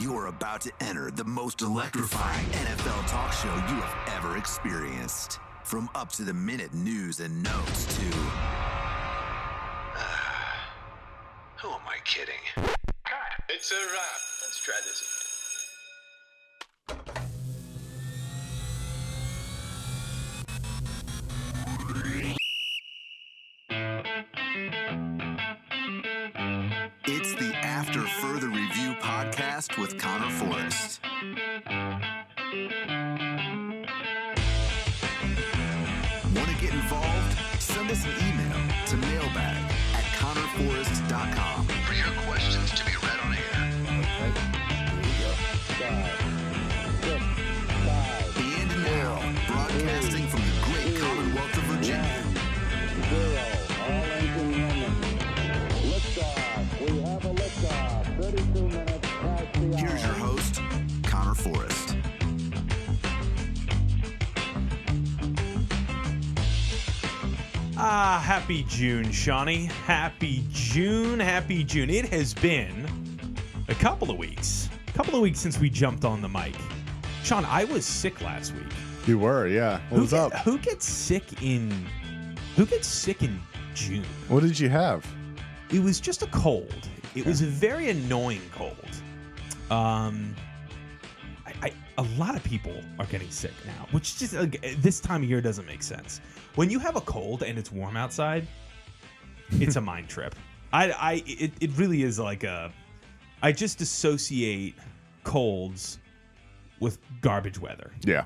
You're about to enter the most electrifying NFL talk show you have ever experienced. From up-to-the-minute news and notes to... who am I kidding? God, it's a wrap. Let's try this It's the After Further Review podcast with Connor Forrest. Want to get involved? Send us an email to mailbag@connorforrest.com for your questions to be read on air. Okay, here we go. 5, 6, 5, And now, broadcasting from the great Commonwealth of Virginia. 0. All engine running. Liftoff. We have a liftoff. 32 minutes past the hour. Here's your host, Connor Forrest. Happy June, Shawnee. Happy June. It has been a couple of weeks since we jumped on the mic. Sean, I was sick last week. You were, yeah. What was up? Who gets sick in June? What did you have? It was just a cold. It was a very annoying cold. A lot of people are getting sick now, which just this time of year doesn't make sense. When you have a cold and it's warm outside, it's a mind trip. It really is like I just associate colds with garbage weather. Yeah.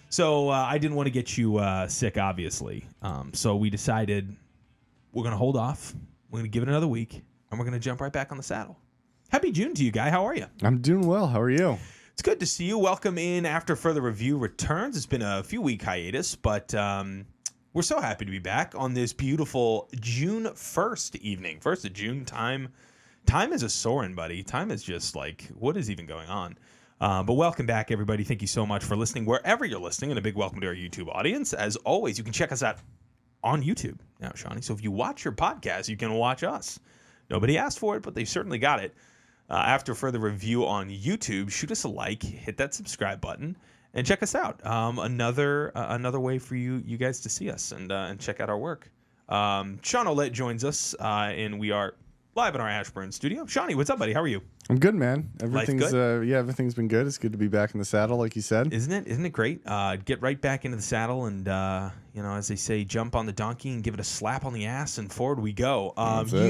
So I didn't want to get you sick, obviously. So we decided we're going to hold off. We're going to give it another week, and we're going to jump right back on the saddle. Happy June to you, Guy. How are you? I'm doing well. How are you? It's good to see you. Welcome in After Further Review returns. It's been a few week hiatus, but we're so happy to be back on this beautiful June 1st evening. 1st of June, time is a soaring, buddy. Time is just like, what is even going on? But welcome back, everybody. Thank you so much for listening wherever you're listening, and a big welcome to our YouTube audience. As always, you can check us out on YouTube now, Shawnee. So if you watch your podcast, you can watch us. Nobody asked for it, but they certainly got it. After Further Review on YouTube, shoot us a like, hit that subscribe button, and check us out. Another way for you guys to see us and check out our work. Sean Olette joins us, and we are live in our Ashburn studio. Shawnee, what's up, buddy? How are you? I'm good, man. Everything's good? everything's been good. It's good to be back in the saddle, like you said. Isn't it great? Get right back into the saddle and as they say, jump on the donkey and give it a slap on the ass, and forward we go.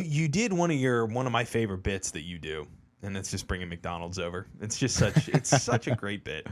You did one of my favorite bits that you do. And it's just bringing McDonald's over. It's just such a great bit.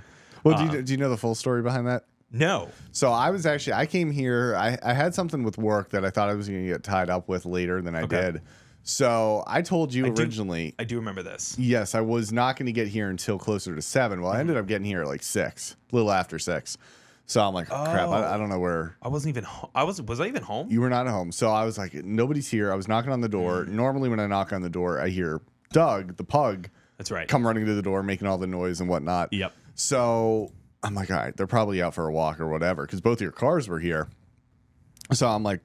Well, do you know the full story behind that? No. So I came here. I had something with work that I thought I was going to get tied up with later than I did. So I told you originally. I do remember this. Yes, I was not going to get here until closer to 7. Well, I ended up getting here at like 6, a little after 6. So I'm like, crap, I don't know where. I wasn't even home. Was I even home? You were not at home. So I was like, nobody's here. I was knocking on the door. Normally when I knock on the door, I hear Doug, the pug, that's right, come running to the door, making all the noise and whatnot. Yep. So I'm like, all right, they're probably out for a walk or whatever, because both of your cars were here. So I'm like,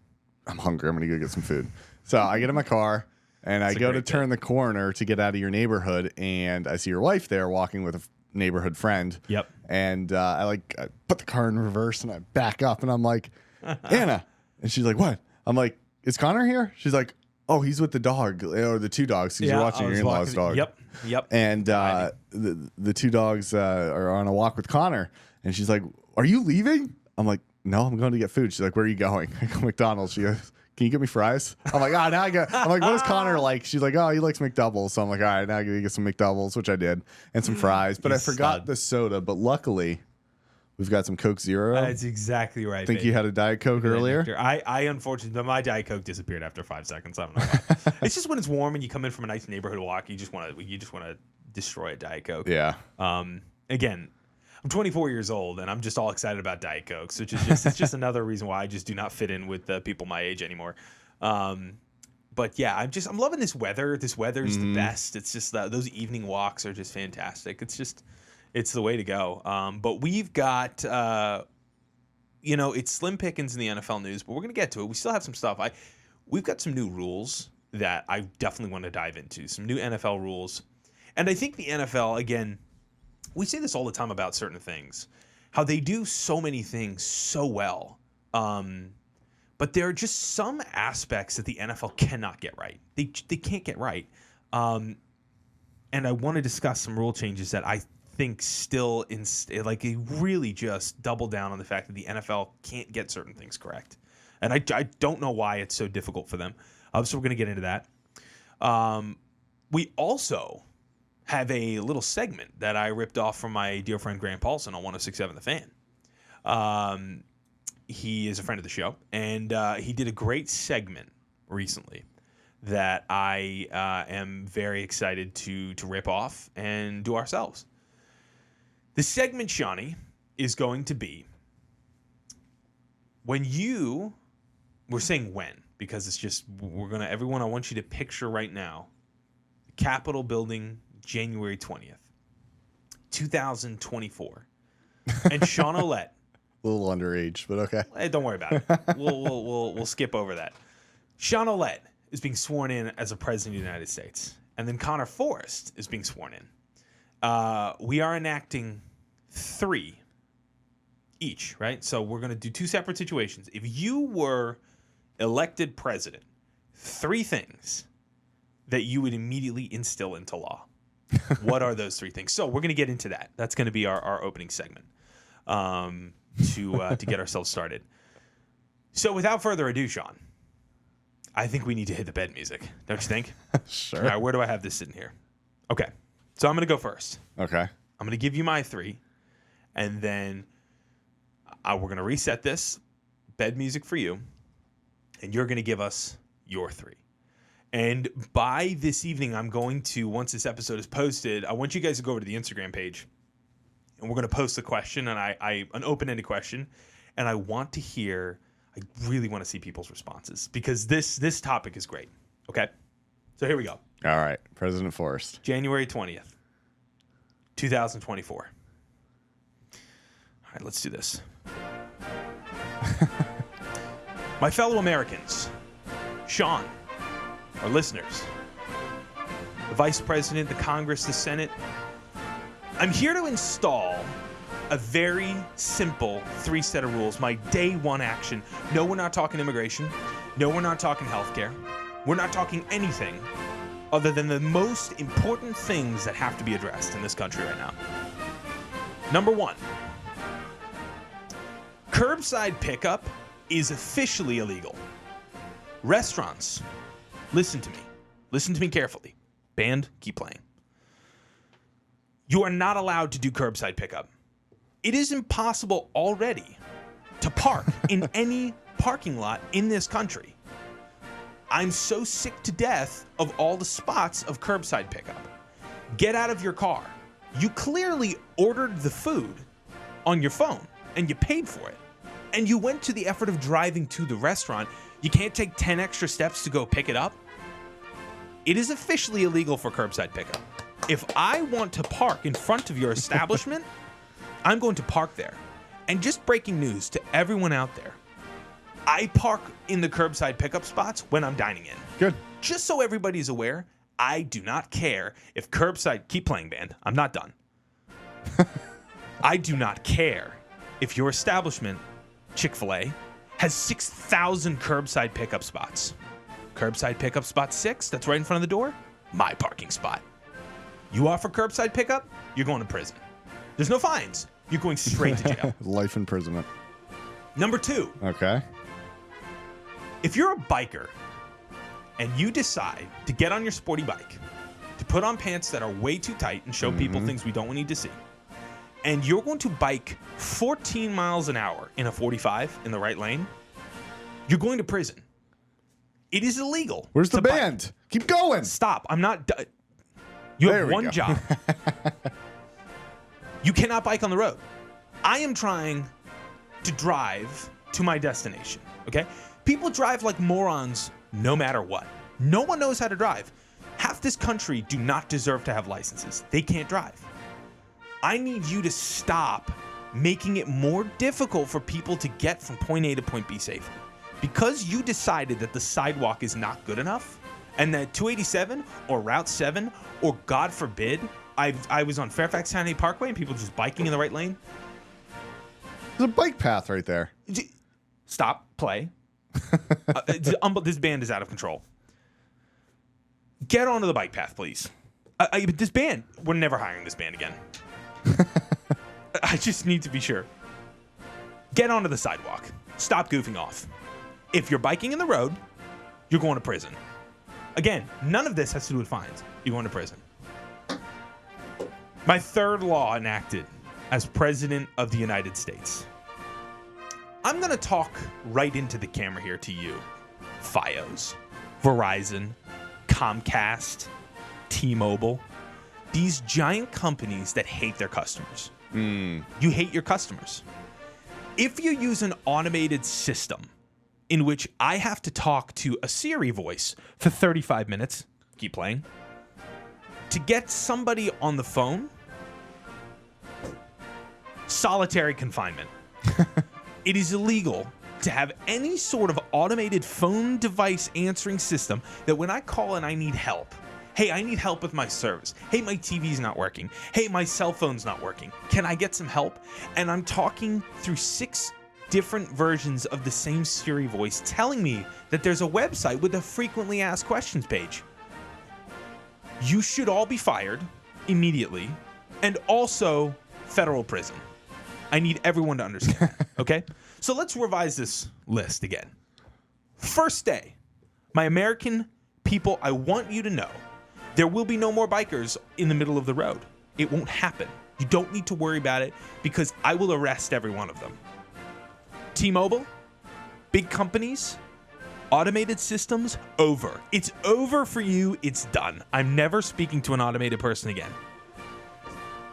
I'm hungry. I'm going to go get some food. So I get in my car, and I go to turn the corner to get out of your neighborhood, and I see your wife there walking with a neighborhood friend. Yep. And I put the car in reverse, and I back up, and I'm like, Anna. And she's like, what? I'm like, is Connor here? She's like, oh, he's with the dog, or the 2 dogs, because you're watching your in-laws' dog. Yep. And the 2 dogs are on a walk with Connor. And she's like, are you leaving? I'm like, no, I'm going to get food. She's like, where are you going? I go, McDonald's. She goes, can you get me fries? I'm like, now I got. I'm like, what does Connor like? She's like, oh, he likes McDoubles. So I'm like, all right, now I got to get some McDoubles, which I did, and some fries. But I forgot the soda. But luckily, we've got some Coke Zero. That's exactly right. I think you had a Diet Coke earlier. I unfortunately, my Diet Coke disappeared after 5 seconds. I don't know why. It's just when it's warm and you come in from a nice neighborhood walk, you just want to destroy a Diet Coke. Yeah. Again, I'm 24 years old and I'm just all excited about Diet Cokes, which is just it's just another reason why I just do not fit in with people my age anymore. But yeah, I'm loving this weather. This weather's the best. It's just those evening walks are just fantastic. It's the way to go. But we've got, it's slim pickings in the NFL news, but we're going to get to it. We still have some stuff. We've got some new rules that I definitely want to dive into, some new NFL rules. And I think the NFL, again, we say this all the time about certain things, how they do so many things so well. But there are just some aspects that the NFL cannot get right. They can't get right. And I want to discuss some rule changes that I think still they really just double down on the fact that the NFL can't get certain things correct. And I don't know why it's so difficult for them. So we're going to get into that. We also have a little segment that I ripped off from my dear friend Grant Paulson on 106.7 The Fan. He is a friend of the show, and he did a great segment recently that I am very excited to rip off and do ourselves. The segment, Shawnee, is going to be we're saying when, because it's just, everyone, I want you to picture right now, the Capitol building, January 20th, 2024. And Shawn Ouellette. A little underage, but okay. Hey, don't worry about it. We'll skip over that. Shawn Ouellette is being sworn in as a president of the United States. And then Connor Forrest is being sworn in. We are enacting 3 each, right? So we're going to do 2 separate situations. If you were elected president, 3 things that you would immediately instill into law. What are those 3 things? So we're going to get into that. That's going to be our opening segment to get ourselves started. So without further ado, Shawn, I think we need to hit the bed music. Don't you think? Sure. All right, where do I have this sitting here? Okay, so I'm going to go first. Okay. I'm going to give you my 3, and then we're going to reset this bed music for you, and you're going to give us your 3. And by this evening, I'm going to, once this episode is posted, I want you guys to go over to the Instagram page, and we're going to post a question, and an open-ended question, and I really want to see people's responses, because this topic is great. Okay? So here we go. All right. President Forrest. January 20th, 2024. All right, let's do this. My fellow Americans, Shawn, our listeners, the Vice President, the Congress, the Senate, I'm here to install a very simple 3 set of rules. My day 1 action. No, we're not talking immigration. No, we're not talking healthcare. We're not talking anything other than the most important things that have to be addressed in this country right now. Number 1, curbside pickup is officially illegal. Restaurants, listen to me. Listen to me carefully. Band, keep playing. You are not allowed to do curbside pickup. It is impossible already to park in any parking lot in this country. I'm so sick to death of all the spots of curbside pickup. Get out of your car. You clearly ordered the food on your phone and you paid for it. And you went to the effort of driving to the restaurant. You can't take 10 extra steps to go pick it up. It is officially illegal for curbside pickup. If I want to park in front of your establishment, I'm going to park there. And just breaking news to everyone out there, I park in the curbside pickup spots when I'm dining in. Good. Just so everybody's aware, I do not care if curbside... Keep playing, band. I'm not done. I do not care if your establishment, Chick-fil-A, has 6,000 curbside pickup spots. Curbside pickup spot 6, that's right in front of the door, my parking spot. You offer curbside pickup, you're going to prison. There's no fines. You're going straight to jail. Life imprisonment. Number 2. Okay. If you're a biker and you decide to get on your sporty bike, to put on pants that are way too tight and show people things we don't need to see, and you're going to bike 14 miles an hour in a 45 in the right lane, you're going to prison. It is illegal. Where's the to bike. band? Keep going. Stop. I'm not done. You There have we one go. job. You cannot bike on the road. I am trying to drive to my destination, okay? People drive like morons no matter what. No one knows how to drive. Half this country do not deserve to have licenses. They can't drive. I need you to stop making it more difficult for people to get from point A to point B safely. Because you decided that the sidewalk is not good enough, And that 287 or Route 7 or God forbid, I was on Fairfax County Parkway and people just biking in the right lane. There's a bike path right there. Stop, play. This band is out of control. Get onto the bike path, please. This band, we're never hiring this band again. I just need to be sure. Get onto the sidewalk. Stop goofing off. If you're biking in the road, you're going to prison. Again, none of this has to do with fines. You're going to prison. My third law enacted as President of the United States. I'm going to talk right into the camera here to you. Fios, Verizon, Comcast, T-Mobile. These giant companies that hate their customers. You hate your customers. If you use an automated system in which I have to talk to a Siri voice for 35 minutes, keep playing, to get somebody on the phone, solitary confinement. It is illegal to have any sort of automated phone device answering system that when I call and I need help, hey, I need help with my service. Hey, my TV's not working. Hey, my cell phone's not working. Can I get some help? And I'm talking through 6 different versions of the same Siri voice telling me that there's a website with a frequently asked questions page. You should all be fired immediately and also federal prison. I need everyone to understand that, okay? So let's revise this list again. First day, my American people, I want you to know there will be no more bikers in the middle of the road. It won't happen. You don't need to worry about it because I will arrest every one of them. T-Mobile, big companies, automated systems, over. It's over for you. It's done. I'm never speaking to an automated person again.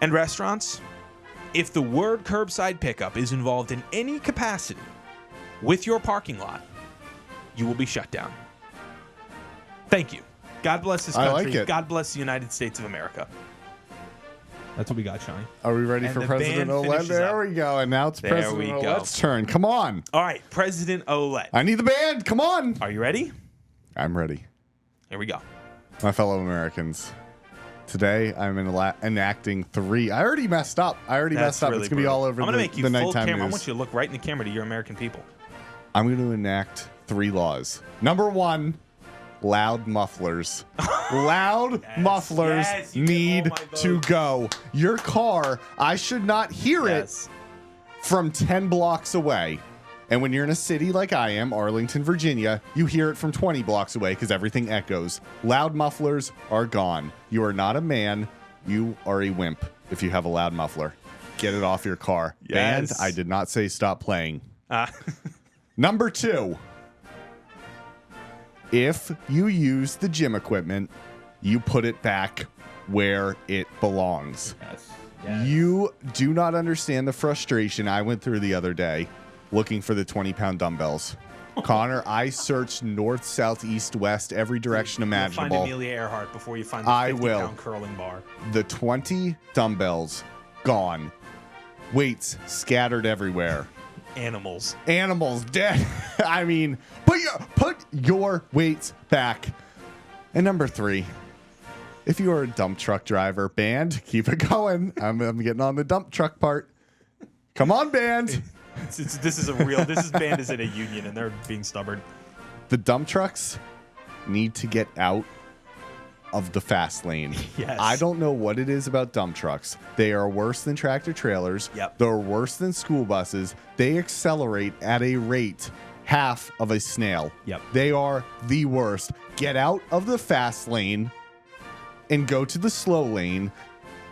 And restaurants, if the word curbside pickup is involved in any capacity with your parking lot, you will be shut down. Thank you. God bless this country. I like it. God bless the United States of America. That's what we got, Shawnee. Are we ready for President Oled? There we go. And now it's President Oled's turn. Come on. All right, President Oled. I need the band. Come on. Are you ready? I'm ready. Here we go. My fellow Americans, today I'm enacting 3. I already messed up. Really It's going to be all over I'm gonna make you the full nighttime camera. I news. want you to look right in the camera to your American people. I'm going to enact 3 laws. Number 1, loud mufflers. Loud mufflers you get need all my to votes. go. Your car, I should not hear it from 10 blocks away. And when you're in a city like I am, Arlington, Virginia, you hear it from 20 blocks away because everything echoes. Loud mufflers are gone. You are not a man. You are a wimp if you have a loud muffler. Get it off your car. Yes. Band, I did not say stop playing. Number 2. If you use the gym equipment, you put it back where it belongs. Yes. You do not understand the frustration I went through the other day looking for the 20-pound dumbbells. Connor, I searched north, south, east, west, every direction imaginable. You'll find Amelia Earhart before you find the 50-pound curling bar. The 20 dumbbells gone. Weights scattered everywhere. Animals Dead. I mean, put your weights back. And number 3, if you are a dump truck driver, band, keep it going. I'm getting on the dump truck part. Come on, band. This band is in a union and they're being stubborn. The dump trucks need to get out of the fast lane. Yes. I don't know what it is about dump trucks. They are worse than tractor trailers. Yep. They're worse than school buses. They accelerate at a rate half of a snail. Yep. They are the worst. Get out of the fast lane and go to the slow lane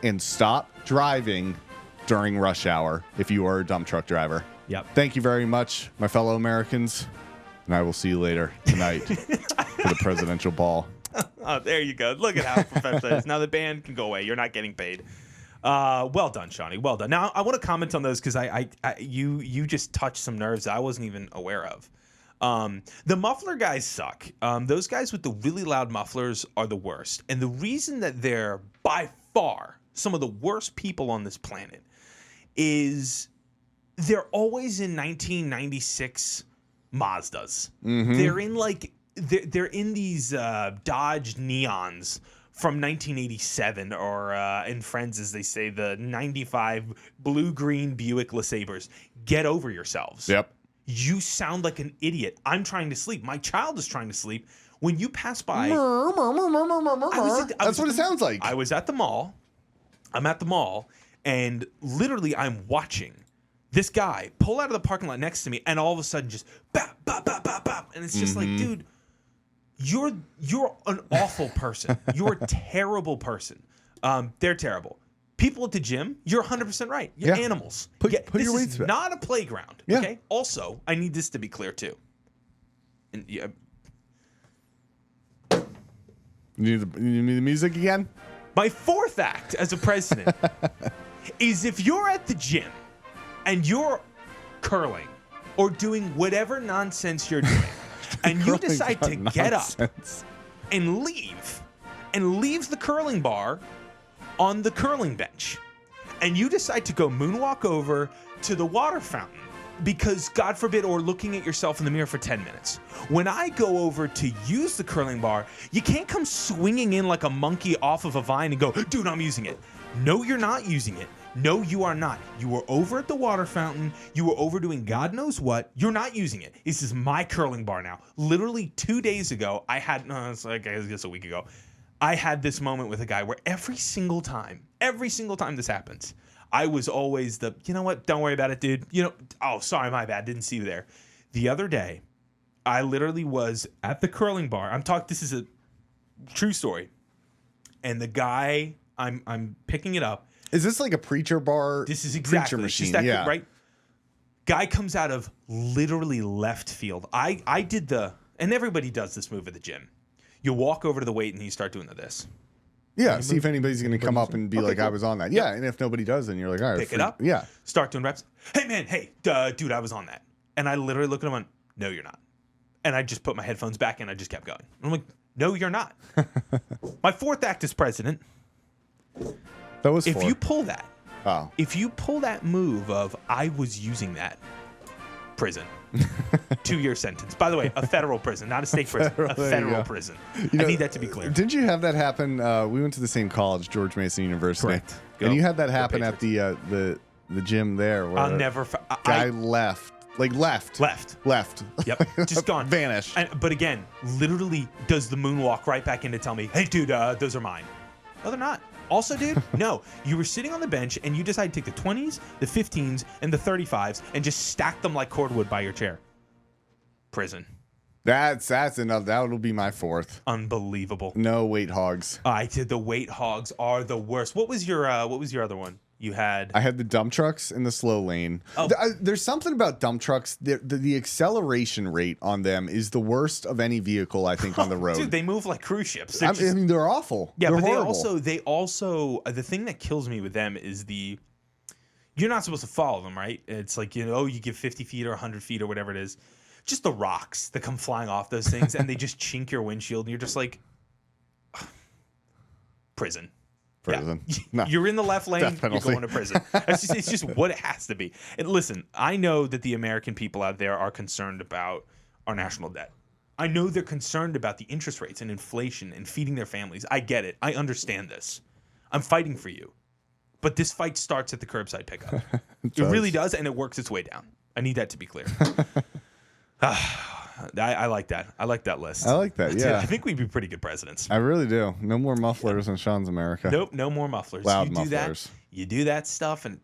and stop driving during rush hour if you are a dump truck driver. Yep. Thank you very much, my fellow Americans, and I will see you later tonight for the presidential ball. Oh, there you go. Look at how professional it is. Now the band can go away. You're not getting paid. Well done, Shawnee. Well done. Now I want to comment on those because you just touched some nerves I wasn't even aware of. The muffler guys suck. Those guys with the really loud mufflers are the worst. And the reason that they're by far some of the worst people on this planet is they're always in 1996 Mazdas. They're in like they're in these Dodge Neons from 1987, or in Friends, as they say, the 95 blue-green Buick LeSabres. Get over yourselves. Yep. You sound like an idiot. I'm trying to sleep. My child is trying to sleep. When you pass by... That's what it sounds like. I was at the mall. I'm at the mall, and literally I'm watching this guy pull out of the parking lot next to me, and all of a sudden just bap, bap, bap, bap, bap. And it's just like, dude... You're an awful person. You're a terrible person. They're terrible. People at the gym, you're 100% right. You're animals. Put your this weights is back. not a playground. Yeah. Okay. Also, I need this to be clear too. And You need the music again? my fourth act as a president is if you're at the gym and you're curling or doing whatever nonsense you're doing, and you decide to get up and leave the curling bar on the curling bench, and you decide to go moonwalk over to the water fountain because, God forbid, or looking at yourself in the mirror for 10 minutes. When I go over to use the curling bar, you can't come swinging in like a monkey off of a vine and go, dude, I'm using it. No, you're not using it. No, you are not. You were over at the water fountain. You were over doing God knows what. You're not using it. This is my curling bar now. Literally 2 days ago, it's like, I guess a week ago, I had this moment with a guy where every single time this happens, I was always you know what? Don't worry about it, dude. Oh, sorry, my bad. Didn't see you there. The other day, I literally was at the curling bar. This is a true story. And the guy, I'm picking it up. Is this like a preacher bar? This is exactly preacher machine. Just that, right? Guy comes out of literally left field. I did and everybody does this move at the gym. You walk over to the weight and you start doing this. Yeah, see if anybody's going to come up and be like, I was on that. Yeah, and if nobody does, then you're like, all right. Pick it up. Yeah. Start doing reps. Hey, man, dude, I was on that. And I literally look at him and went, no, you're not. And I just put my headphones back and I just kept going. I'm like, no, you're not. My fourth act as president. That was If you pull that, if you pull that move of I was using that, prison. 2-year sentence. By the way, a federal prison, not a state prison. A federal prison. I need that to be clear. Didn't you have that happen? We went to the same college, George Mason University. Correct. And you had that happen at the gym there where I'll never. guy left. Like left. Yep. Just gone. Vanished. But again, literally does the moonwalk right back in to tell me, hey, dude, those are mine. No, they're not. Also, dude, no. You were sitting on the bench and you decided to take the 20s, the 15s, and the 35s and just stack them like cordwood by your chair. Prison. That's enough. That'll be my fourth. Unbelievable. No weight hogs. I did. The weight hogs are the worst. What was your other one? You had. I had the dump trucks in the slow lane. Oh. There's something about dump trucks. The acceleration rate on them is the worst of any vehicle I think on the road. Dude, they move like cruise ships. I mean, they're awful. Yeah, they're but horrible. they also the thing that kills me with them is you're not supposed to follow them, right? It's like, you give 50 feet or 100 feet or whatever it is. Just the rocks that come flying off those things and they just chink your windshield and you're just like, prison. Prison. Yeah. No. You're in the left lane, Death you're penalty. going to prison. It's just what it has to be. And listen, I know that the American people out there are concerned about our national debt. I know they're concerned about the interest rates and inflation and feeding their families. I get it. I understand this. I'm fighting for you. But this fight starts at the curbside pickup. It really does, and it works its way down. I need that to be clear. I like that. I like that list. I like that, yeah. I think we'd be pretty good presidents. I really do. No more mufflers in Sean's America. Nope, no more mufflers. Loud you mufflers. You do that stuff, and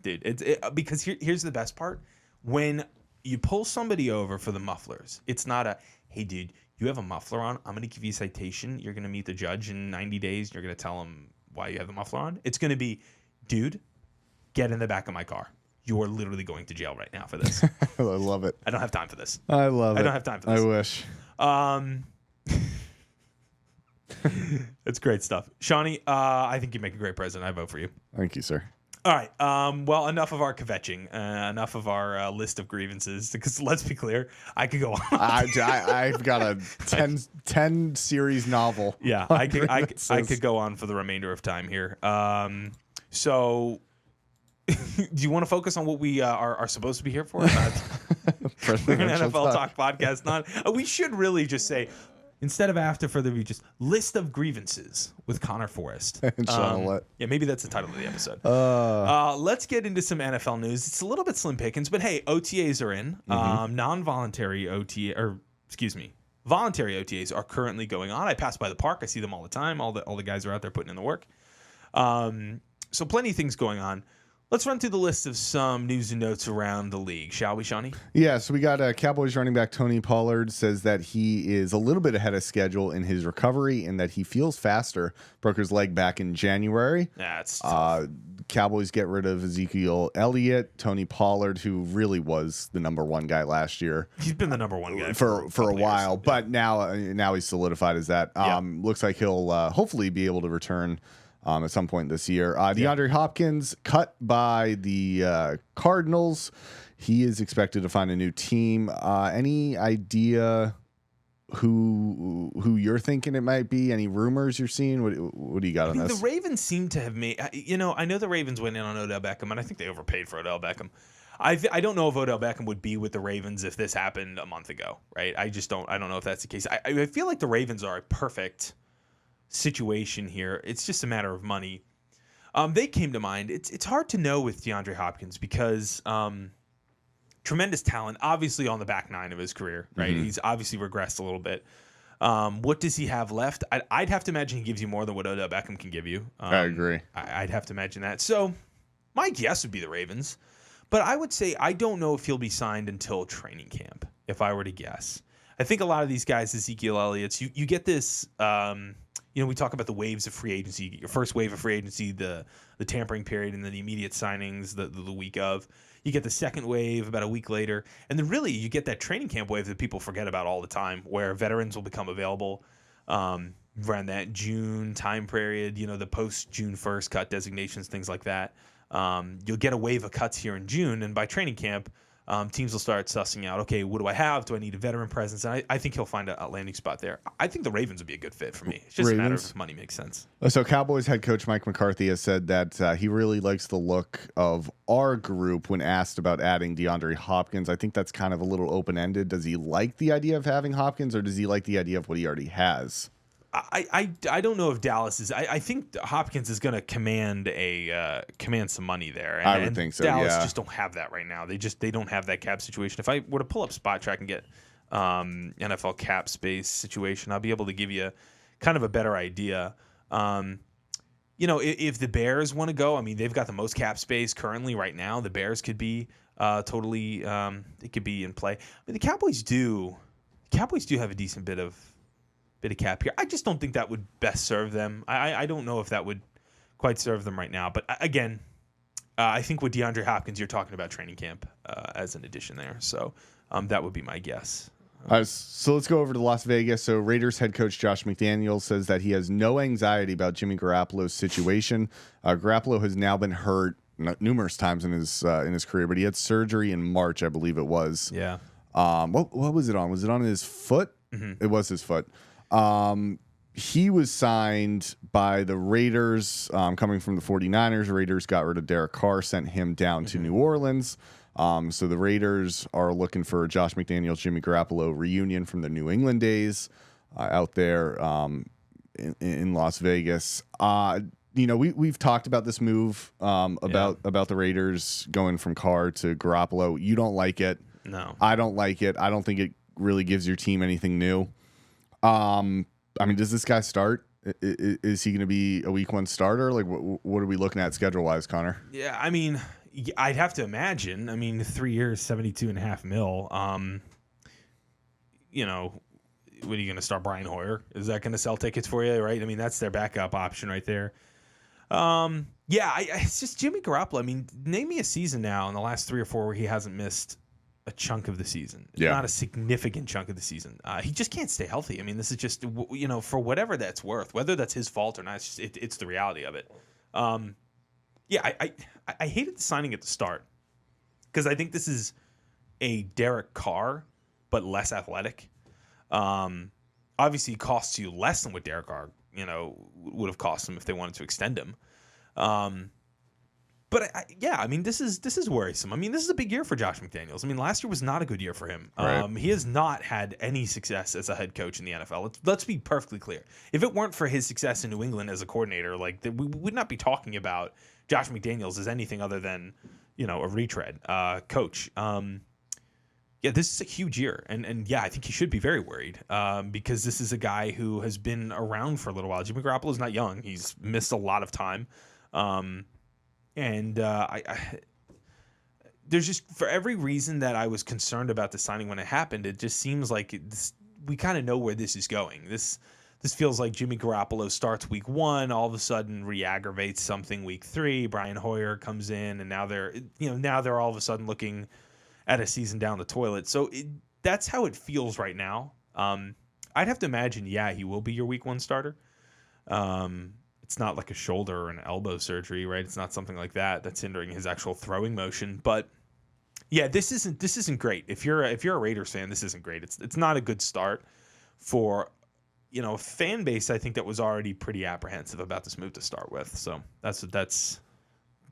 dude, because here's the best part. When you pull somebody over for the mufflers, it's not a, hey, dude, you have a muffler on. I'm going to give you a citation. You're going to meet the judge in 90 days. You're going to tell him why you have the muffler on. It's going to be, dude, get in the back of my car. You are literally going to jail right now for this. I love it. I don't have time for this. I love it. I don't have time for this. I wish. It's great stuff. Shawnee, I think you make a great president. I vote for you. Thank you, sir. All right. Well, enough of our kvetching. Enough of our list of grievances. Because let's be clear, I could go on. I've got a 10 series novel. Yeah, I could go on for the remainder of time here. So, do you want to focus on what we are supposed to be here for? We're an NFL Talk podcast. We should really just say, instead of after further review, just list of grievances with Connor Forrest. And Sean Willett. Yeah, maybe that's the title of the episode. Let's get into some NFL news. It's a little bit slim pickings, but hey, OTAs are in. Non-voluntary voluntary OTAs are currently going on. I pass by the park. I see them all the time. All the guys are out there putting in the work. So plenty of things going on. Let's run through the list of some news and notes around the league, shall we, Shawnee? Yeah, so we got Cowboys running back Tony Pollard says that he is a little bit ahead of schedule in his recovery and that he feels faster. Broke his leg back in January. That's Cowboys get rid of Ezekiel Elliott. Tony Pollard, who really was the number one guy last year. He's been the number one guy for a while, years. but now he's solidified as that. Looks like he'll hopefully be able to return at some point this year. DeAndre Hopkins cut by the Cardinals. He is expected to find a new team. Any idea who you're thinking it might be? Any rumors you're seeing? What do you got on this? The Ravens seem to have made. I know the Ravens went in on Odell Beckham, and I think they overpaid for Odell Beckham. I don't know if Odell Beckham would be with the Ravens if this happened a month ago, right? I don't know if that's the case. I feel like the Ravens are a perfect situation here. It's just a matter of money. They came to mind. It's hard to know with DeAndre Hopkins because tremendous talent, obviously on the back nine of his career, right? Mm-hmm. He's obviously regressed a little bit. What does he have left? I'd have to imagine he gives you more than what Odell Beckham can give you. I agree. I'd have to imagine that. So my guess would be the Ravens. But I would say I don't know if he'll be signed until training camp, if I were to guess. I think a lot of these guys, Ezekiel Elliott's, you get this we talk about the waves of free agency. You get your first wave of free agency, the tampering period, and then the immediate signings the week of. You get the second wave about a week later. And then really you get that training camp wave that people forget about all the time where veterans will become available around that June time period, the post-June 1st cut designations, things like that. You'll get a wave of cuts here in June, and by training camp, teams will start sussing out, okay, what do I have? Do I need a veteran presence? And I think he'll find a landing spot there. I think the Ravens would be a good fit for me. It's just a matter of if money makes sense. So Cowboys head coach Mike McCarthy has said that he really likes the look of our group when asked about adding DeAndre Hopkins. I think that's kind of a little open-ended. Does he like the idea of having Hopkins, or does he like the idea of what he already has? I don't know if Dallas is. I think Hopkins is going to command some money there. And, I would think so. Dallas yeah. just don't have that right now. They don't have that cap situation. If I were to pull up Spot Track and get NFL cap space situation, I'll be able to give you kind of a better idea. If the Bears want to go, I mean, they've got the most cap space currently right now. The Bears could be totally. It could be in play. I mean, the Cowboys do have a decent bit of cap here. I just don't think that would best serve them. I don't know if that would quite serve them right now. But again, I think with DeAndre Hopkins, you're talking about training camp as an addition there. So that would be my guess. So let's go over to Las Vegas. So Raiders head coach Josh McDaniels says that he has no anxiety about Jimmy Garoppolo's situation. Garoppolo has now been hurt numerous times in his career, but he had surgery in March, I believe it was. Yeah. What was it on? Was it on his foot? Mm-hmm. It was his foot. He was signed by the Raiders, coming from the 49ers. Raiders got rid of Derek Carr, sent him down to New Orleans. So the Raiders are looking for a Josh McDaniels, Jimmy Garoppolo reunion from the New England days out there in Las Vegas. We've talked about this move about the Raiders going from Carr to Garoppolo. You don't like it. No. I don't like it. I don't think it really gives your team anything new. Does this guy start? Is he going to be a week one starter? Like, what are we looking at schedule wise, Connor? Yeah, I mean, I'd have to imagine. I mean, 3 years, $72.5 million. What are you going to start Brian Hoyer? Is that going to sell tickets for you? Right? I mean, that's their backup option right there. It's just Jimmy Garoppolo. I mean, name me a season now in the last 3 or 4 where he hasn't missed a chunk of the season. Not a significant chunk of the season. He just can't stay healthy. I mean, this is just, for whatever that's worth, whether that's his fault or not, it's the reality of it. I hated the signing at the start because I think this is a Derek Carr, but less athletic. Obviously it costs you less than what Derek Carr, would have cost him if they wanted to extend him. But yeah, I mean, this is worrisome. I mean, this is a big year for Josh McDaniels. I mean, last year was not a good year for him. Right. He has not had any success as a head coach in the NFL. Let's be perfectly clear. If it weren't for his success in New England as a coordinator, like we would not be talking about Josh McDaniels as anything other than, a retread coach. Yeah, this is a huge year, and yeah, I think he should be very worried because this is a guy who has been around for a little while. Jimmy Garoppolo's not young; he's missed a lot of time. And there's just, for every reason that I was concerned about the signing when it happened, it just seems like we kind of know where this is going. This feels like Jimmy Garoppolo starts week 1, all of a sudden re-aggravates something week 3. Brian Hoyer comes in, and now they're all of a sudden looking at a season down the toilet. So that's how it feels right now. I'd have to imagine, yeah, he will be your week 1 starter. It's not like a shoulder or an elbow surgery, right? It's not something like that that's hindering his actual throwing motion. But yeah, this isn't great. If you're a Raiders fan, this isn't great. It's not a good start for a fan base, I think, that was already pretty apprehensive about this move to start with. So that's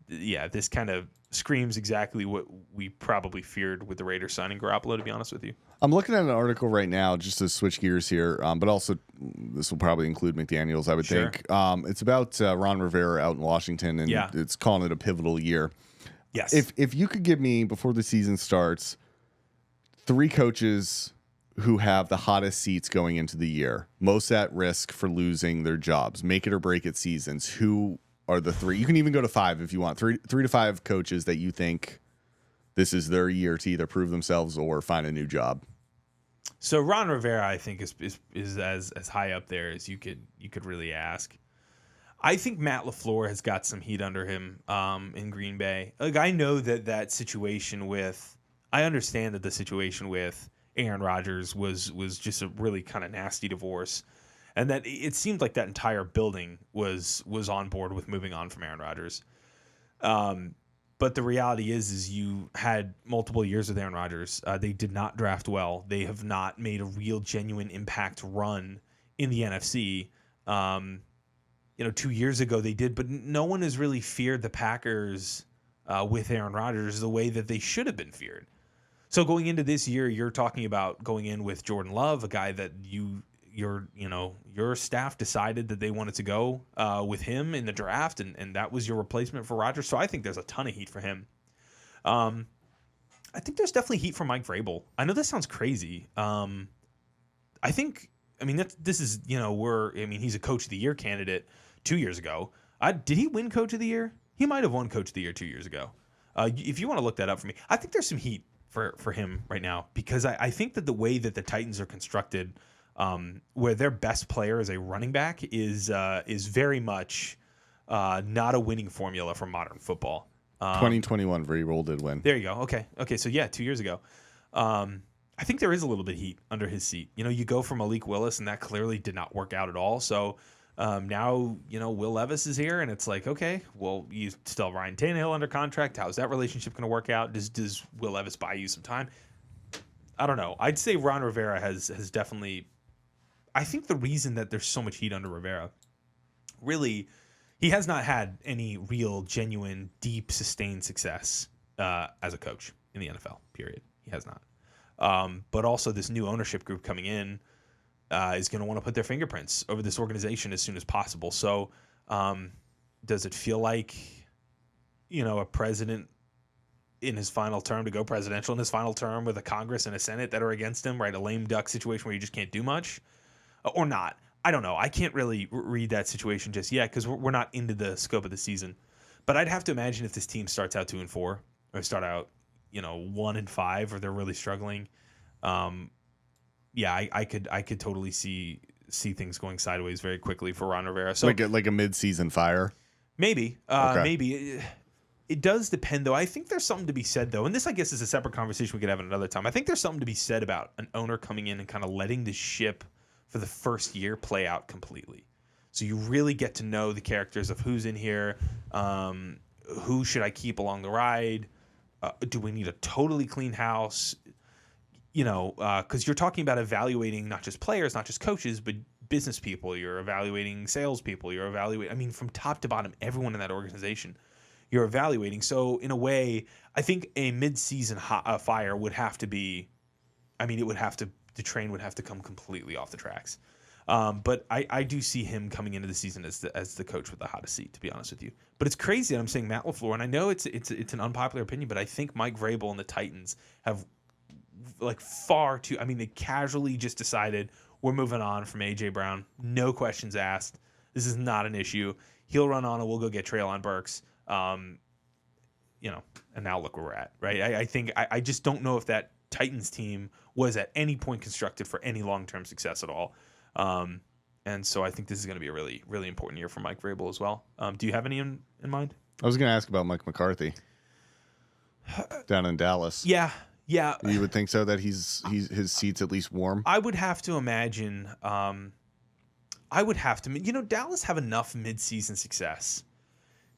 this kind of screams exactly what we probably feared with the Raiders signing Garoppolo, to be honest with you. I'm looking at an article right now just to switch gears here, but also this will probably include McDaniels, I would think. It's about Ron Rivera out in Washington, and it's calling it a pivotal year. Yes. If you could give me, before the season starts, 3 coaches who have the hottest seats going into the year, most at risk for losing their jobs, make it or break it seasons, who are the 3? You can even go to 5 if you want. 3 to 5 coaches that you think this is their year to either prove themselves or find a new job. So Ron Rivera, I think, is as high up there as you could really ask. I think Matt LaFleur has got some heat under him in Green Bay. Like, I know that situation with, I understand that the situation with Aaron Rodgers was just a really kind of nasty divorce, and that it seemed like that entire building was on board with moving on from Aaron Rodgers. But the reality is you had multiple years with Aaron Rodgers. They did not draft well. They have not made a real, genuine impact run in the NFC. 2 years ago they did, but no one has really feared the Packers with Aaron Rodgers the way that they should have been feared. So going into this year, you're talking about going in with Jordan Love, a guy that your staff decided that they wanted to go with him in the draft, and that was your replacement for Rodgers. So I think there's a ton of heat for him. I think there's definitely heat for Mike Vrabel. I know this sounds crazy. He's a Coach of the Year candidate 2 years ago. Did he win Coach of the Year? He might have won Coach of the Year 2 years ago. If you want to look that up for me, I think there's some heat for him right now, because I think that the way that the Titans are constructed, where their best player is a running back, is very much not a winning formula for modern football. 2021 Vrabel did win. There you go. Okay. So yeah, 2 years ago. I think there is a little bit of heat under his seat. You go from Malik Willis, and that clearly did not work out at all. So now, Will Levis is here, and it's like, okay, well, you still have Ryan Tannehill under contract. How's that relationship going to work out? Does Will Levis buy you some time? I don't know. I'd say Ron Rivera has definitely. I think the reason that there's so much heat under Rivera, really, he has not had any real, genuine, deep, sustained success as a coach in the NFL, period. He has not. But also this new ownership group coming in is going to want to put their fingerprints over this organization as soon as possible. So does it feel like, a president in his final term, to go presidential in his final term, with a Congress and a Senate that are against him, right? A lame duck situation where you just can't do much, or not? I don't know. I can't really read that situation just yet, because we're not into the scope of the season. But I'd have to imagine if this team starts out 2-4, or start out 1-5, or they're really struggling. I could totally see things going sideways very quickly for Ron Rivera. So like a mid-season fire. Maybe, Okay. maybe. It does depend, though. I think there's something to be said, though, and this, I guess, is a separate conversation we could have at another time. I think there's something to be said about an owner coming in and kind of letting the ship for the first year play out completely. So you really get to know the characters of who's in here, who should I keep along the ride, do we need a totally clean house? Because you're talking about evaluating not just players, not just coaches, but business people. You're evaluating salespeople. From top to bottom, everyone in that organization. you're evaluating. So in a way, I think a mid-season fire would have to be, I mean, the train would have to come completely off the tracks. But I do see him coming into the season as the coach with the hottest seat, to be honest with you. But it's crazy that I'm saying Matt LaFleur, and I know it's an unpopular opinion, but I think Mike Vrabel and the Titans have like far too. I mean, they casually just decided we're moving on from AJ Brown, no questions asked. This is not an issue. He'll run on, and we'll go get Treylon Burks. And now look where we're at, right? I think I just don't know if that Titans team was at any point constructed for any long-term success at all. And so I think this is going to be a really, really important year for Mike Vrabel as well. Do you have any in mind? I was going to ask about Mike McCarthy down in Dallas. Yeah. You would think so, that his seat's at least warm? I would have to imagine. Dallas have enough midseason success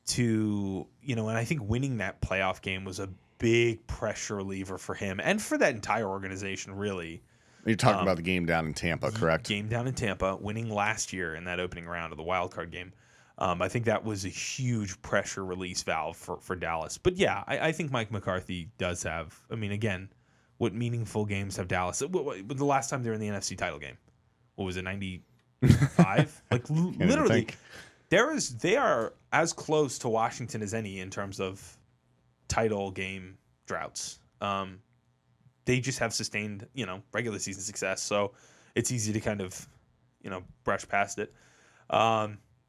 to, and I think winning that playoff game was a big pressure reliever for him and for that entire organization, really. You're talking about the game down in Tampa, correct? Game down in Tampa, winning last year in that opening round of the wild card game. I think that was a huge pressure release valve for Dallas. But yeah, I think Mike McCarthy does have. I mean, again, what meaningful games have Dallas? The last time they were in the NFC title game, what was it, 95? Like literally, they are as close to Washington as any in terms of title game droughts. They just have sustained, regular season success, so it's easy to kind of, brush past it.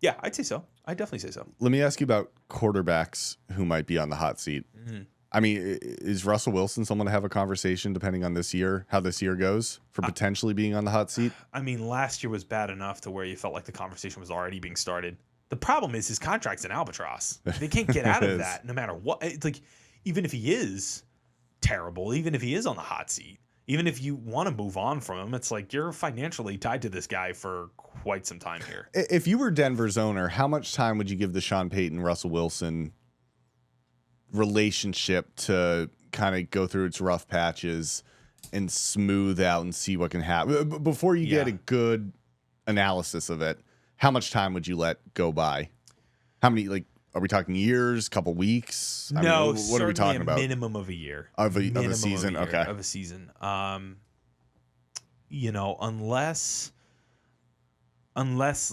Yeah, I'd say so. I'd definitely say so. Let me ask you about quarterbacks who might be on the hot seat. Mm-hmm. I mean, is Russell Wilson someone to have a conversation depending on how this year goes for potentially being on the hot seat? I mean, last year was bad enough to where you felt like the conversation was already being started. The problem is his contract's an albatross. They can't get out of that no matter what. It's like, even if he is terrible, even if he is on the hot seat, even if you want to move on from him, it's like you're financially tied to this guy for quite some time here. If you were Denver's owner, how much time would you give the Sean Payton, Russell Wilson relationship to kind of go through its rough patches and smooth out and see what can happen before you get a good analysis of it? How much time would you let go by? How many, are we talking years, couple weeks? No, what are we talking about? Minimum of a year. Of a season, okay. Of a season. Unless,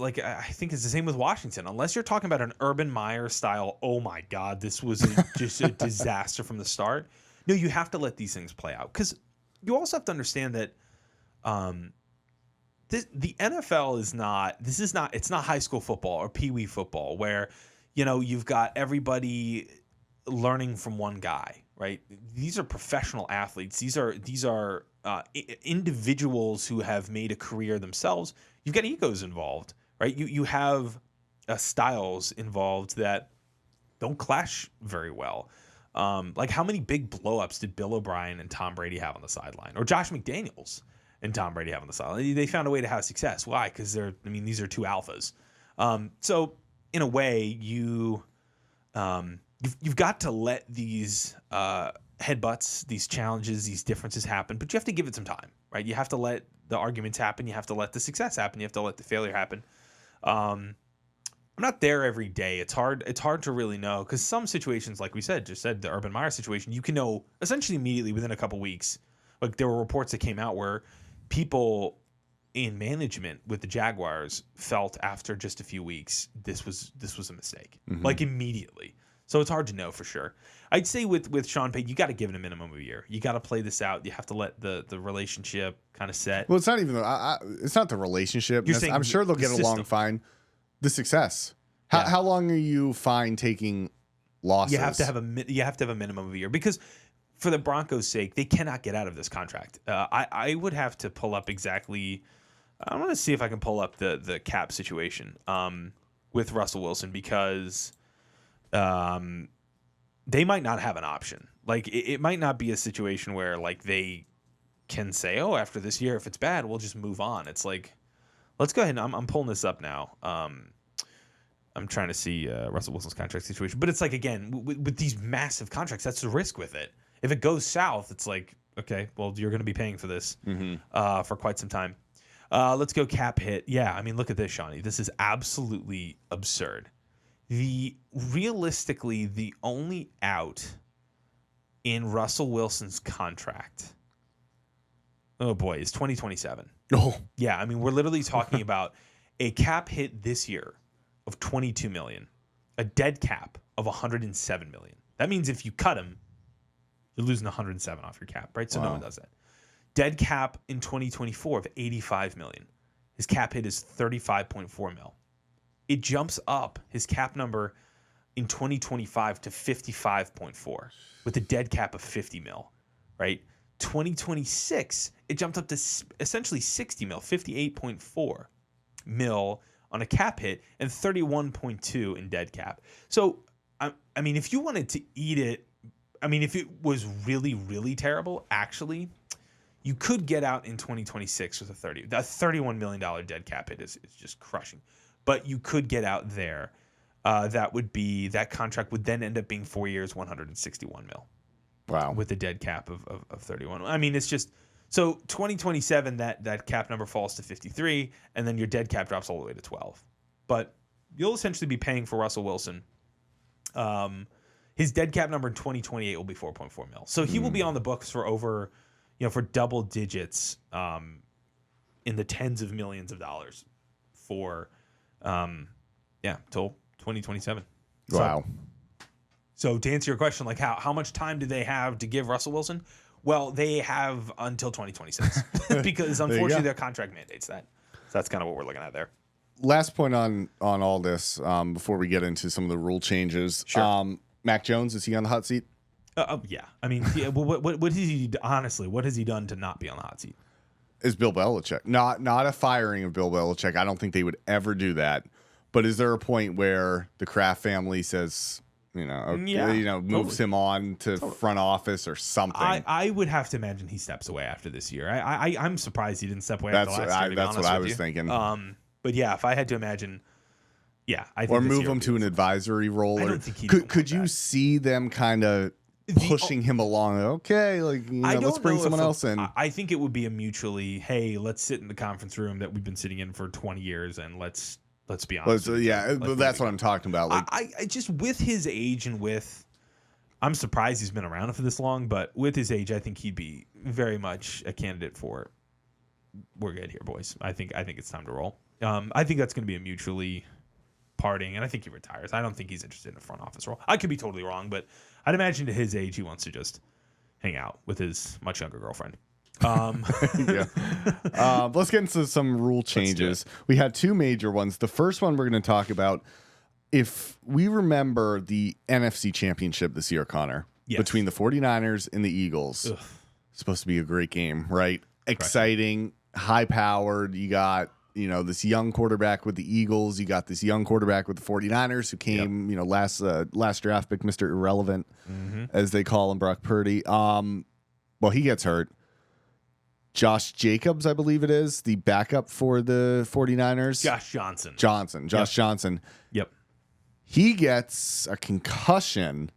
I think it's the same with Washington. Unless you're talking about an Urban Meyer style, oh my God, this was just a disaster from the start. No, you have to let these things play out. Because you also have to understand that the NFL is not high school football or pee-wee football where, you've got everybody learning from one guy, right? These are professional athletes. These are individuals who have made a career themselves. You've got egos involved, right? You have styles involved that don't clash very well. Like how many big blow-ups did Bill O'Brien and Tom Brady have on the sideline, or Josh McDaniels and Tom Brady have on the sideline? They found a way to have success. Why? Because these are two alphas. So in a way, you've got to let these headbutts, these challenges, these differences happen, but you have to give it some time, right? You have to let the arguments happen. You have to let the success happen. You have to let the failure happen. I'm not there every day. It's hard to really know, because some situations, like we said, the Urban Meyer situation, you can know essentially immediately within a couple weeks. Like there were reports that came out where people in management with the Jaguars felt after just a few weeks this was a mistake, like immediately. So it's hard to know for sure. I'd say with Sean Payton, you got to give it a minimum of a year. You got to play this out. You have to let the relationship kind of set. Well, it's not even it's not the relationship. I'm sure they'll get along fine. The success. How long are you fine taking losses? You have to have a minimum of a year, because for the Broncos' sake, they cannot get out of this contract. I would have to pull up exactly. I want to see if I can pull up the cap situation with Russell Wilson, because they might not have an option. Like it might not be a situation where they can say, oh, after this year, if it's bad, we'll just move on. It's like, let's go ahead. I'm pulling this up now. I'm trying to see Russell Wilson's contract situation, but it's like, again, with these massive contracts, that's the risk with it. If it goes south, it's like, okay, well, you're going to be paying for this for quite some time. Let's go cap hit. Yeah, I mean, look at this, Shawnee. This is absolutely absurd. realistically, the only out in Russell Wilson's contract, oh boy, is 2027. Oh, Yeah, I mean, we're literally talking about a cap hit this year of $22 million, a dead cap of $107 million. That means if you cut him, you're losing $107 off your cap, right? So no one does that. Dead cap in 2024 of $85 million. His cap hit is $35.4 mil. It jumps up his cap number in 2025 to 55.4 with a dead cap of 50 mil, right? 2026, it jumped up to essentially 60 mil, 58.4 mil on a cap hit and 31.2 in dead cap. So, I mean, if you wanted to eat it, I mean, if it was really, really terrible, actually, you could get out in 2026 with a $31 million dead cap hit is just crushing. But you could get out there. That contract would then end up being 4 years, 161 mil. wow. With a dead cap of 31. I mean, it's just so 2027 that cap number falls to 53, and then your dead cap drops all the way to 12. But you'll essentially be paying for Russell Wilson. His dead cap number in 2028 will be 4.4 mil. So he will be on the books for over, for double digits, in the tens of millions of dollars for, till 2027. Wow. So to answer your question, like how much time do they have to give Russell Wilson? Well, they have until 2026 because unfortunately their contract mandates that. So that's kind of what we're looking at there. Last point on all this before we get into some of the rule changes. Sure. Mac Jones, is he on the hot seat? Yeah. I mean, what has he honestly? What has he done to not be on the hot seat? Is Bill Belichick not a firing of Bill Belichick? I don't think they would ever do that. But is there a point where the Kraft family says, moves him on to front office or something? I would have to imagine he steps away after this year. I'm surprised he didn't step away after last year. That's what I was thinking. But yeah, if I had to imagine, I think or move him to an advisory role. I don't think he could you see them kind of pushing him along? Okay, let's bring someone else in. I think it would be a mutually, hey, let's sit in the conference room that we've been sitting in for 20 years and let's be honest. That's what I'm talking about. Like, I just with his age and I'm surprised he's been around for this long, but with his age, I think he'd be very much a candidate for. We're good here, boys. I think it's time to roll. I think that's going to be a mutually parting, and I think he retires. I don't think he's interested in a front office role. I could be totally wrong, but I'd imagine at his age, he wants to just hang out with his much younger girlfriend. Let's get into some rule changes. We had two major ones. The first one we're going to talk about, if we remember the NFC Championship this year, Connor, between the 49ers and the Eagles. Ugh. Supposed to be a great game, right? Exciting, high-powered. You got, this young quarterback with the Eagles. You got this young quarterback with the 49ers who came, last draft pick, Mr. Irrelevant, as they call him, Brock Purdy. Well, he gets hurt. Josh Jacobs, I believe it is, the backup for the 49ers. Josh Johnson. Josh Johnson. Yep. He gets a concussion.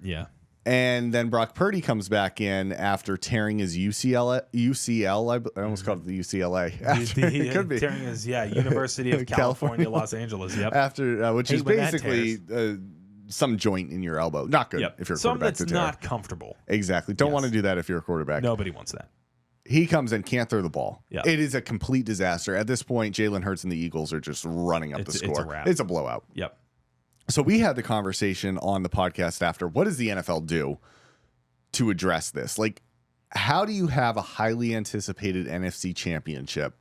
Yeah. And then Brock Purdy comes back in after tearing his UCL. I almost called it the UCLA. It could be tearing his University of California, Los Angeles. Yep. After which is basically some joint in your elbow. Not good if you're a quarterback. That's not comfortable. Exactly. Don't want to do that if you're a quarterback. Nobody wants that. He comes in, can't throw the ball. Yep. It is a complete disaster. At this point, Jalen Hurts and the Eagles are just running up the score. It's a wrap. It's a blowout. Yep. So we had the conversation on the podcast after, what does the NFL do to address this? Like, how do you have a highly anticipated NFC championship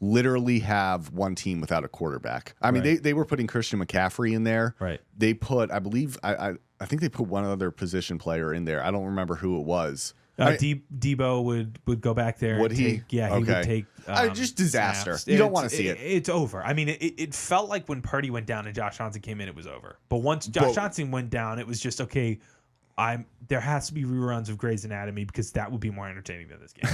literally have one team without a quarterback? I mean, they were putting Christian McCaffrey in there. Right. They put, I believe, I think they put one other position player in there. I don't remember who it was. Debo would go back there. Would he? He would take. Just disaster. Snaps. You don't want to see it. It's over. I mean, it felt like when Purdy went down and Josh Johnson came in, it was over. But once Josh Johnson went down, it was just okay. There has to be reruns of Grey's Anatomy because that would be more entertaining than this game.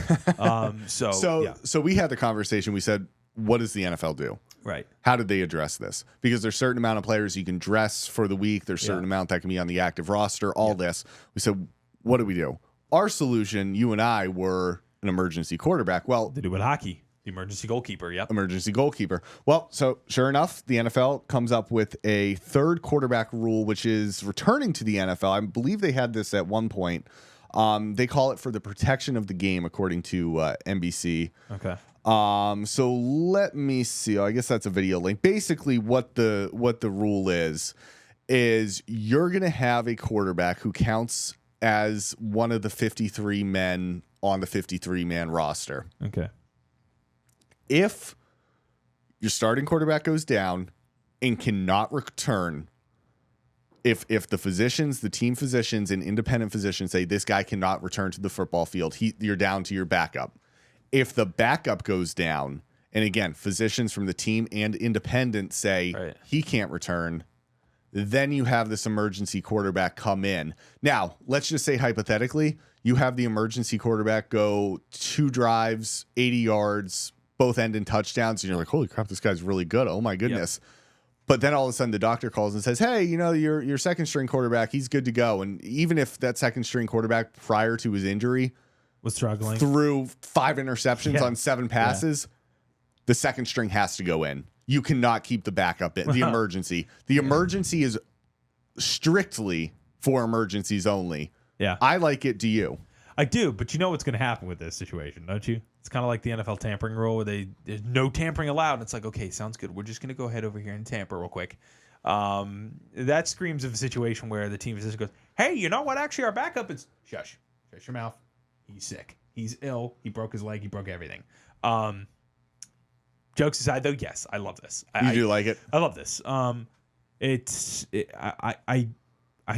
So we had the conversation. We said, what does the NFL do? Right. How did they address this? Because there's a certain amount of players you can dress for the week. There's a certain amount that can be on the active roster. All this. We said, what do we do? Our solution, you and I, were an emergency quarterback. Well, they do it with hockey. The emergency goalkeeper, yep. Emergency goalkeeper. Well, so sure enough, the NFL comes up with a third quarterback rule, which is returning to the NFL. I believe they had this at one point. They call it for the protection of the game, according to NBC. Okay. So let me see. I guess that's a video link. Basically, what the rule is you're going to have a quarterback who counts as one of the 53 men on the 53-man roster. Okay. If your starting quarterback goes down and cannot return, if the physicians, the team physicians and independent physicians say this guy cannot return to the football field, you're down to your backup. If the backup goes down, and again, physicians from the team and independent say he can't return, then you have this emergency quarterback come in. Now, let's just say hypothetically, you have the emergency quarterback go 2 drives, 80 yards, both end in touchdowns, and you're like, holy crap, this guy's really good. Oh my goodness. Yep. But then all of a sudden the doctor calls and says, hey, your second string quarterback, he's good to go. And even if that second string quarterback prior to his injury was struggling, threw 5 interceptions on 7 passes, the second string has to go in. You cannot keep the backup in. The emergency. The emergency is strictly for emergencies only. Yeah. I like it. Do you? I do, but you know what's going to happen with this situation, don't you? It's kind of like the NFL tampering rule where there's no tampering allowed. And it's like, okay, sounds good. We're just going to go ahead over here and tamper real quick. That screams of a situation where the team physician goes, hey, you know what? Actually, our backup is shush your mouth. He's sick. He's ill. He broke his leg. He broke everything. Jokes aside, though, yes, I love this. You do like it? I love this. I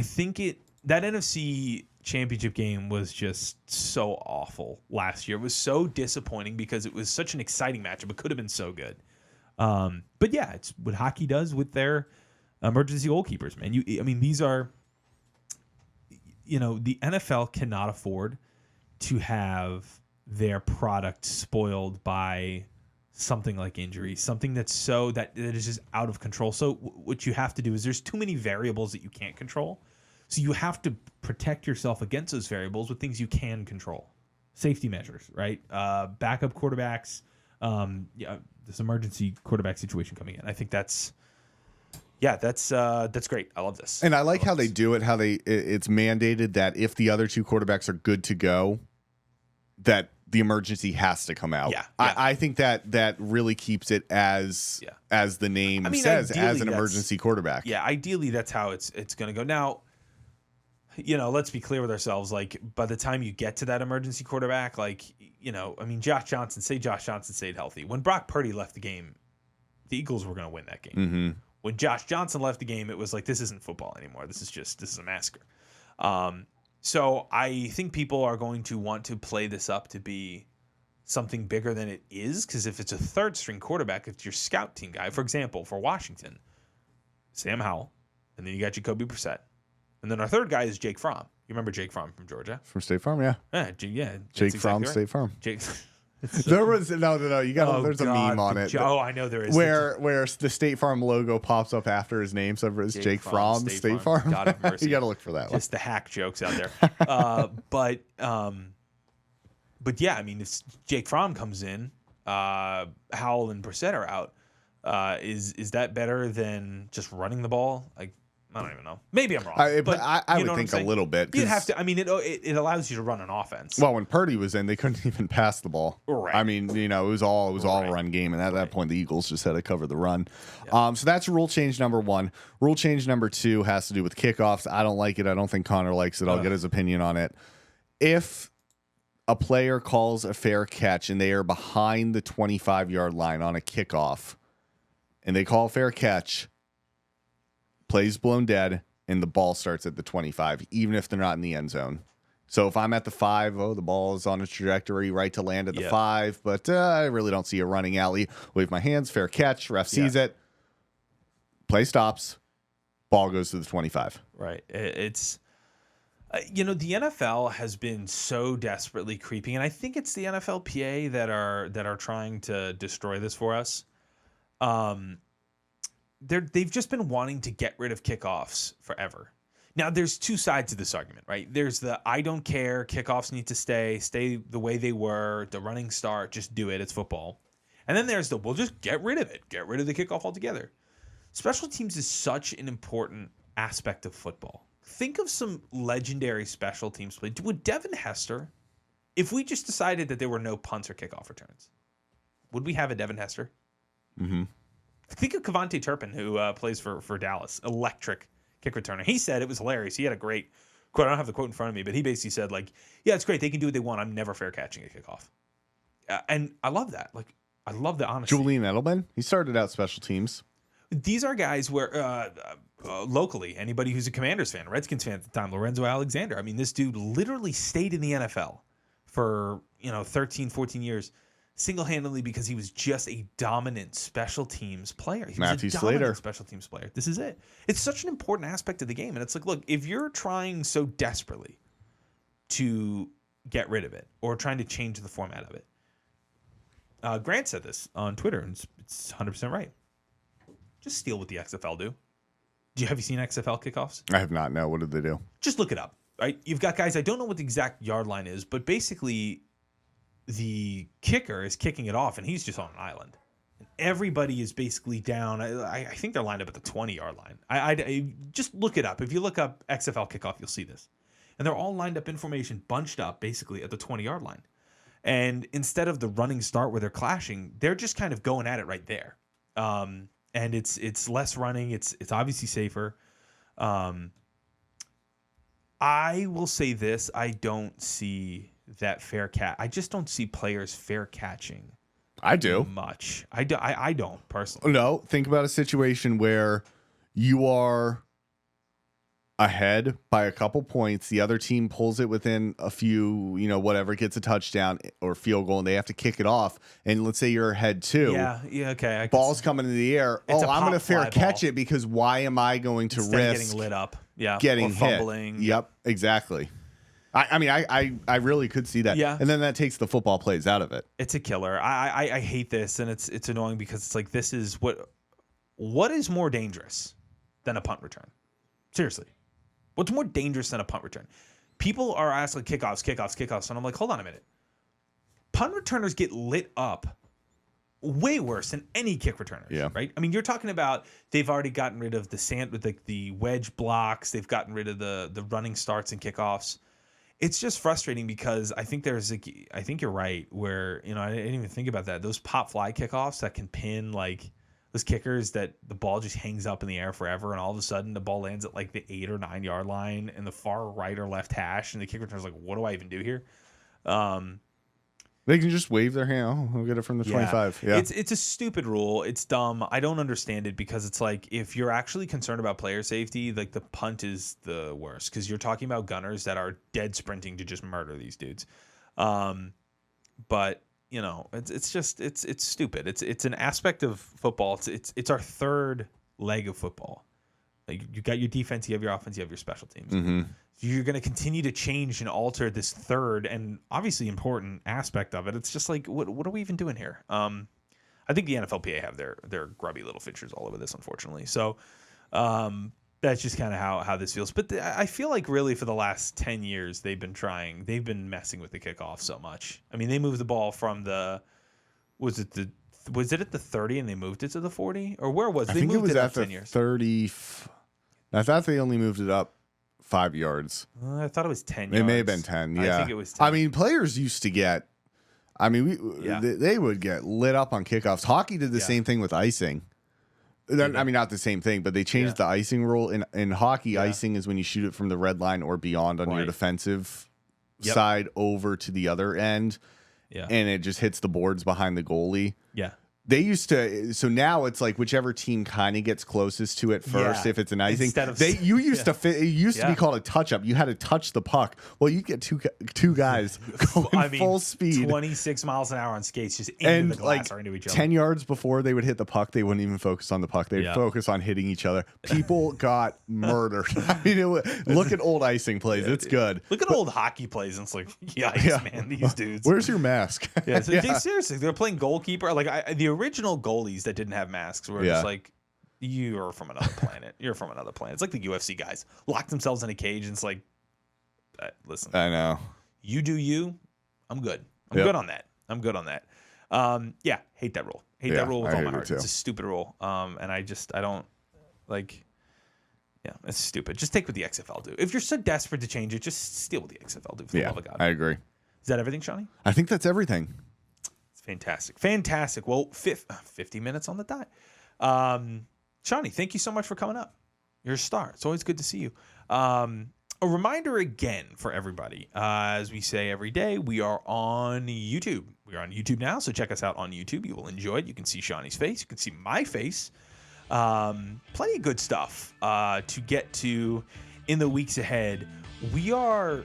think that NFC Championship game was just so awful last year. It was so disappointing because it was such an exciting matchup. It could have been so good. But yeah, it's what hockey does with their emergency goalkeepers, man. These are, the NFL cannot afford to have their product spoiled by something like injury, something that is just out of control. So what you have to do is there's too many variables that you can't control. So you have to protect yourself against those variables with things you can control. Safety measures, right? Backup quarterbacks, this emergency quarterback situation coming in. I think that's great. I love this. And I like how they do it, it's mandated that if the other 2 quarterbacks are good to go, that the emergency has to come out. Yeah. I think that really keeps it as the name says, as an emergency quarterback. Yeah, ideally that's how it's going to go. Now, let's be clear with ourselves. Like, by the time you get to that emergency quarterback, Josh Johnson stayed healthy. When Brock Purdy left the game, the Eagles were going to win that game. Mm-hmm. When Josh Johnson left the game, it was like, this isn't football anymore. This is a massacre. So I think people are going to want to play this up to be something bigger than it is, because if it's a third string quarterback, if it's your scout team guy, for example, for Washington, Sam Howell, and then you got Jacoby Brissett, and then our third guy is Jake Fromm. You remember Jake Fromm from Georgia? From State Farm, yeah. Jake Fromm, right. State Farm. Jake. There was no. You got there's a meme on it. I know there is. Where the State Farm logo pops up after his name, so it's Jake Fromm, State Farm. God have mercy. You got to look for that. Just the hack jokes out there. But yeah, if Jake Fromm comes in, Howell and Brissett are out. Is that better than just running the ball? I don't even know. Maybe I'm wrong. But I would think a little bit. You'd have to. It allows you to run an offense. Well, when Purdy was in, they couldn't even pass the ball. Right. It was all a run game, and at that point, the Eagles just had to cover the run. Yeah. So that's rule change number 1. Rule change number 2 has to do with kickoffs. I don't like it. I don't think Connor likes it. I'll get his opinion on it. If a player calls a fair catch and they are behind the 25-yard line on a kickoff, and they call a fair catch, plays blown dead, and the ball starts at the 25, even if they're not in the end zone. So if I'm at the 5, the ball is on a trajectory right to land at the 5, but I really don't see a running alley. Wave my hands, fair catch, ref sees it, play stops, ball goes to the 25. Right. It's, the NFL has been so desperately creeping, and I think it's the NFLPA that are trying to destroy this for us. They've just been wanting to get rid of kickoffs forever. Now, there's 2 sides to this argument, right? There's the I don't care, kickoffs need to stay the way they were, the running start, just do it, it's football. And then there's we'll just get rid of it. Get rid of the kickoff altogether. Special teams is such an important aspect of football. Think of some legendary special teams play. Would Devin Hester, if we just decided that there were no punts or kickoff returns, would we have a Devin Hester? Mm-hmm. Think of Kevontae Turpin, who plays for Dallas. Electric kick returner. He said it was hilarious. He had a great quote. I don't have the quote in front of me, but he basically said, like, yeah, it's great. They can do what they want. I'm never fair catching a kickoff. And I love that. Like, I love the honesty. Julian Edelman, he started out special teams. These are guys where locally, anybody who's a Commanders fan, Redskins fan at the time, Lorenzo Alexander. I mean, this dude literally stayed in the NFL for 13, 14 years single-handedly because he was just a dominant special teams player. He was Matthew a dominant Slater. special teams player. This is it. It's such an important aspect of the game. And it's like, look, if you're trying so desperately to get rid of it or trying to change the format of it, Grant said this on Twitter, and it's 100% right. Just steal what the XFL do. Have you seen XFL kickoffs? I have not. No, what did they do? Just look it up. Right? You've got guys, I don't know what the exact yard line is, but basically the kicker is kicking it off, and he's just on an island. And everybody is basically down. I think they're lined up at the 20-yard line. I just look it up. If you look up XFL kickoff, you'll see this. And they're all lined up in formation, bunched up basically at the 20-yard line. And instead of the running start where they're clashing, they're just kind of going at it right there. And it's less running. It's obviously safer. I will say this: I don't see that fair catch. I just don't see players fair catching. I do much. I don't personally. No, think about a situation where you are ahead by a couple points. The other team pulls it within a few, whatever, gets a touchdown or field goal, and they have to kick it off. And let's say you're ahead too. Yeah, okay. Ball's coming in the air. It's I'm going to fair catch ball. it because why am I going to Instead of risk getting lit up? Yeah, getting or fumbling. hit? Yep, exactly. I really could see that. Yeah. And then that takes the football plays out of it. It's a killer. I hate this, and it's annoying because it's like this is what is more dangerous than a punt return? Seriously. What's more dangerous than a punt return? People are asking kickoffs, and I'm like, hold on a minute. Punt returners get lit up way worse than any kick returners, yeah. Right? I mean, you're talking about they've already gotten rid of the sand with the wedge blocks. They've gotten rid of the running starts and kickoffs. It's just frustrating because I think I think you're right where, I didn't even think about that. Those pop fly kickoffs that can pin like those kickers that the ball just hangs up in the air forever, and all of a sudden the ball lands at like the 8 or 9 yard line in the far right or left hash, and the kick returner's like, what do I even do here? They can just wave their hand. I'll get it from the 25. Yeah. It's a stupid rule. It's dumb. I don't understand it because it's like if you're actually concerned about player safety, like the punt is the worst because you're talking about gunners that are dead sprinting to just murder these dudes. But it's just stupid. It's an aspect of football. It's our third leg of football. Like you got your defense, you have your offense, you have your special teams. Mm-hmm. You're going to continue to change and alter this third and obviously important aspect of it. It's just like, what are we even doing here? I think the NFLPA have their grubby little fixtures all over this, unfortunately. So that's just kind of how this feels. But I feel like really for the last 10 years, they've been messing with the kickoff so much. I mean, they moved the ball from was it at the 30 and they moved it to the 40? Or where was it? I think it was at the 10 years. 30. I thought they only moved it up 5 yards. I thought it was 10 yards. It may have been 10. Yeah. I think it was 10. I mean, players used to get. They would get lit up on kickoffs. Hockey did the same thing with icing. I mean, not the same thing, but they changed the icing rule. In hockey, icing is when you shoot it from the red line or beyond on your defensive side over to the other end. Yeah. And it just hits the boards behind the goalie. Yeah. They used to, so now it's like whichever team kind of gets closest to it first. If it's an icing, it used to be called a touch up. You had to touch the puck. Well, you get two guys going full speed, 26 miles an hour on skates, just into the glass or into each other. 10 yards before they would hit the puck, they wouldn't even focus on the puck. They'd focus on hitting each other. People got murdered. I mean, look at old icing plays. It's good. Look at old hockey plays, and it's like, man, these dudes. Where's your mask? Seriously, they're playing goalkeeper. Like the original goalies that didn't have masks were just like, you're from another planet. You're from another planet. It's like the UFC guys lock themselves in a cage, and it's like, listen, I know. You do you. I'm good. I'm good on that. Yeah, hate that rule. Hate Yeah, that rule with I all hate my it heart. too. It's a stupid rule. And I don't like. Yeah, it's stupid. Just take what the XFL do. If you're so desperate to change it, just steal what the XFL do. For the Yeah, love of God. I agree. Is that everything, Shawnee? I think that's everything. It's fantastic. Fantastic. Well, 50 minutes on the dot. Shawnee, thank you so much for coming up. You're a star. It's always good to see you. A reminder again for everybody, as we say every day, we are on YouTube. We are on YouTube now, so check us out on YouTube. You will enjoy it. You can see Shawnee's face. You can see my face. Plenty of good stuff to get to in the weeks ahead. We are,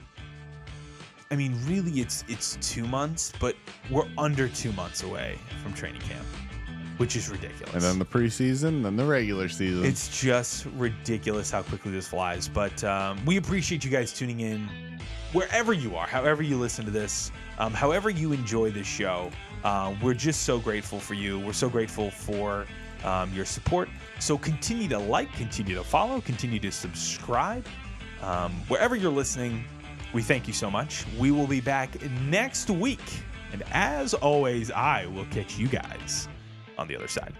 I mean, really, it's 2 months, but we're under 2 months away from training camp, which is ridiculous. And then the preseason, then the regular season. It's just ridiculous how quickly this flies. But we appreciate you guys tuning in wherever you are, however you listen to this, however you enjoy this show. We're just so grateful for you. We're so grateful for your support. So continue to like, continue to follow, continue to subscribe. Wherever you're listening, we thank you so much. We will be back next week. And as always, I will catch you guys on the other side.